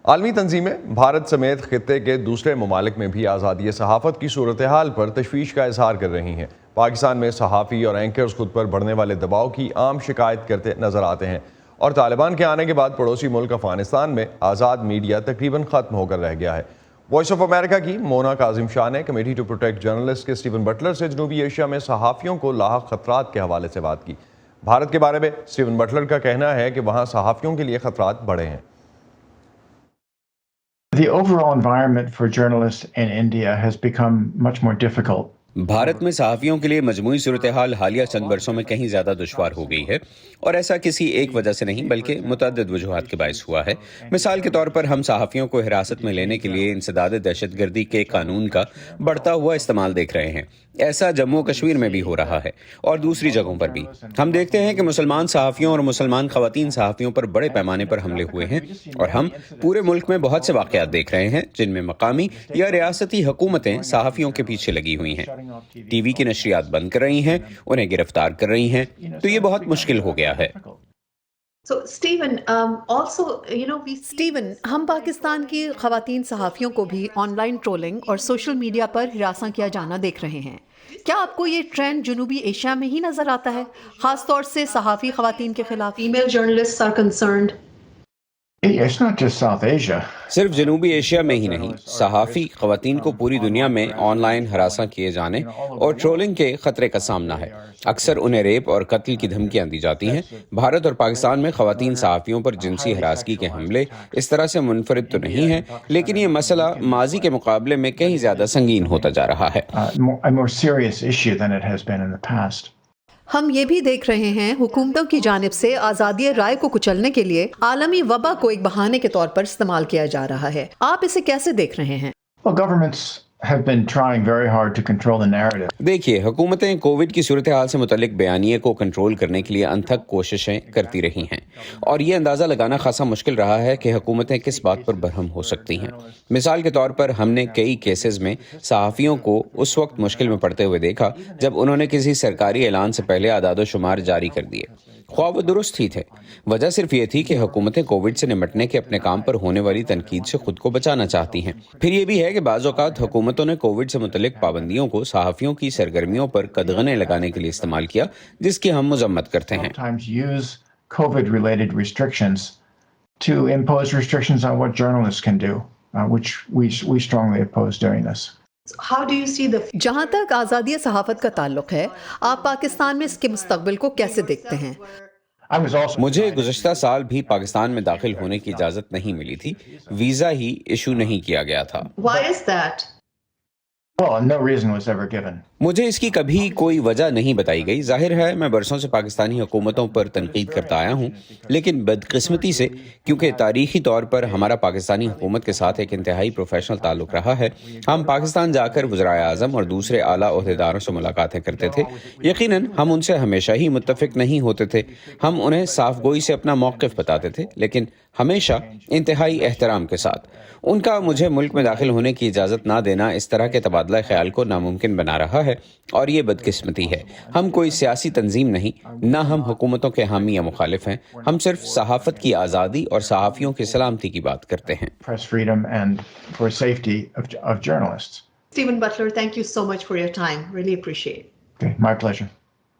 عالمی تنظیمیں بھارت سمیت خطے کے دوسرے ممالک میں بھی آزادی صحافت کی صورتحال پر تشویش کا اظہار کر رہی ہیں۔ پاکستان میں صحافی اور اینکرز خود پر بڑھنے والے دباؤ کی عام شکایت کرتے نظر آتے ہیں، اور طالبان کے آنے کے بعد پڑوسی ملک افغانستان میں آزاد میڈیا تقریباً ختم ہو کر رہ گیا ہے۔ وائس آف امریکہ کی مونا کاظم شاہ نے کمیٹی ٹو پروٹیکٹ جرنلسٹ کے اسٹیون بٹلر سے جنوبی ایشیا میں صحافیوں کو لاحق خطرات کے حوالے سے بات کی۔ بھارت کے بارے میں اسٹیون بٹلر کا کہنا ہے کہ وہاں صحافیوں کے لیے خطرات بڑھے ہیں۔ The overall environment for journalists in India has become much more difficult. Bharat میں صحافیوں کے لیے مجموعی صورتحال حالیہ چند برسوں میں کہیں زیادہ دشوار ہو گئی ہے، اور ایسا کسی ایک وجہ سے نہیں بلکہ متعدد وجوہات کے باعث ہوا ہے۔ مثال کے طور پر ہم صحافیوں کو حراست میں لینے کے لیے انسداد دہشت گردی کے قانون کا بڑھتا ہوا استعمال دیکھ رہے ہیں۔ ایسا جموں و کشمیر میں بھی ہو رہا ہے اور دوسری جگہوں پر بھی۔ ہم دیکھتے ہیں کہ مسلمان صحافیوں اور مسلمان خواتین صحافیوں پر بڑے پیمانے پر حملے ہوئے ہیں، اور ہم پورے ملک میں بہت سے واقعات دیکھ رہے ہیں جن میں مقامی یا ریاستی حکومتیں صحافیوں کے پیچھے لگی ہوئی ہیں، ٹی وی کی نشریات بند کر رہی ہیں، انہیں گرفتار کر رہی ہیں، تو یہ بہت مشکل ہو گیا ہے۔ اسٹیون، ہم پاکستان کی خواتین صحافیوں کو بھی آن لائن ٹرولنگ اور سوشل میڈیا پر ہراساں کیا جانا دیکھ رہے ہیں۔ کیا آپ کو یہ ٹرینڈ جنوبی ایشیا میں ہی نظر آتا ہے، خاص طور سے صحافی خواتین کے خلاف؟ Female journalists are concerned. It's not just South Asia. صرف جنوبی ایشیا میں ہی نہیں، صحافی خواتین کو پوری دنیا میں آن لائن ہراساں کیے جانے اور ٹرولنگ کے خطرے کا سامنا ہے۔ اکثر انہیں ریپ اور قتل کی دھمکیاں دی جاتی ہیں۔ بھارت اور پاکستان میں خواتین صحافیوں پر جنسی ہراسگی کے حملے اس طرح سے منفرد تو نہیں ہیں، لیکن یہ مسئلہ ماضی کے مقابلے میں کہیں زیادہ سنگین ہوتا جا رہا ہے۔ A more serious issue than it has been in the past. ہم یہ بھی دیکھ رہے ہیں حکومتوں کی جانب سے آزادی رائے کو کچلنے کے لیے عالمی وبا کو ایک بہانے کے طور پر استعمال کیا جا رہا ہے۔ آپ اسے کیسے دیکھ رہے ہیں؟ Well, governments have been trying very hard to control the narrative. دیکھیے، حکومتیں کووڈ کی صورتحال سے متعلق بیانیے کو کنٹرول کرنے کے لیے انتھک کوششیں کرتی رہی ہیں، اور یہ اندازہ لگانا خاصا مشکل رہا ہے کہ حکومتیں کس بات پر برہم ہو سکتی ہیں۔ مثال کے طور پر ہم نے کئی کیسز میں صحافیوں کو اس وقت مشکل میں پڑتے ہوئے دیکھا جب انہوں نے کسی سرکاری اعلان سے پہلے اعداد و شمار جاری کر دیے، خواہ وہ درست ہی تھے۔ وجہ صرف یہ تھی کہ حکومتیں کووڈ سے نمٹنے کے اپنے کام پر ہونے والی تنقید سے خود کو بچانا چاہتی ہیں۔ پھر یہ بھی ہے کہ بعض اوقات حکومتوں نے کووڈ سے متعلق پابندیوں کو صحافیوں کی سرگرمیوں پر قدغنیں لگانے کے لیے استعمال کیا، جس کی ہم مذمت کرتے ہیں۔ Sometimes use COVID-related restrictions to impose restrictions on what journalists can do, which we strongly oppose doing this. How do you see the جہاں تک آزادی صحافت کا تعلق ہے، آپ پاکستان میں اس کے مستقبل کو کیسے دیکھتے ہیں؟ I was also مجھے گزشتہ سال بھی پاکستان میں داخل ہونے کی اجازت نہیں ملی تھی، ویزا ہی ایشو نہیں کیا گیا تھا۔ Why is that? well, no reason was ever given. مجھے اس کی کبھی کوئی وجہ نہیں بتائی گئی۔ ظاہر ہے میں برسوں سے پاکستانی حکومتوں پر تنقید کرتا آیا ہوں، لیکن بدقسمتی سے کیونکہ تاریخی طور پر ہمارا پاکستانی حکومت کے ساتھ ایک انتہائی پروفیشنل تعلق رہا ہے، ہم پاکستان جا کر وزرائے اعظم اور دوسرے اعلیٰ عہدیداروں سے ملاقاتیں کرتے تھے۔ یقیناً ہم ان سے ہمیشہ ہی متفق نہیں ہوتے تھے، ہم انہیں صاف گوئی سے اپنا موقف بتاتے تھے، لیکن ہمیشہ انتہائی احترام کے ساتھ۔ ان کا مجھے ملک میں داخل ہونے کی اجازت نہ دینا اس طرح کے تبادلہ خیال کو ناممکن بنا رہا ہے، اور یہ بدقسمتی ہے۔ ہم کوئی سیاسی تنظیم نہیں، نہ ہم حکومتوں کے حامی یا مخالف ہیں، ہم صرف صحافت کی آزادی اور صحافیوں کی سلامتی کی بات کرتے ہیں۔ Press freedom and for safety of journalists. Stephen Butler, thank you so much for your time. Really appreciate it. Okay, my pleasure.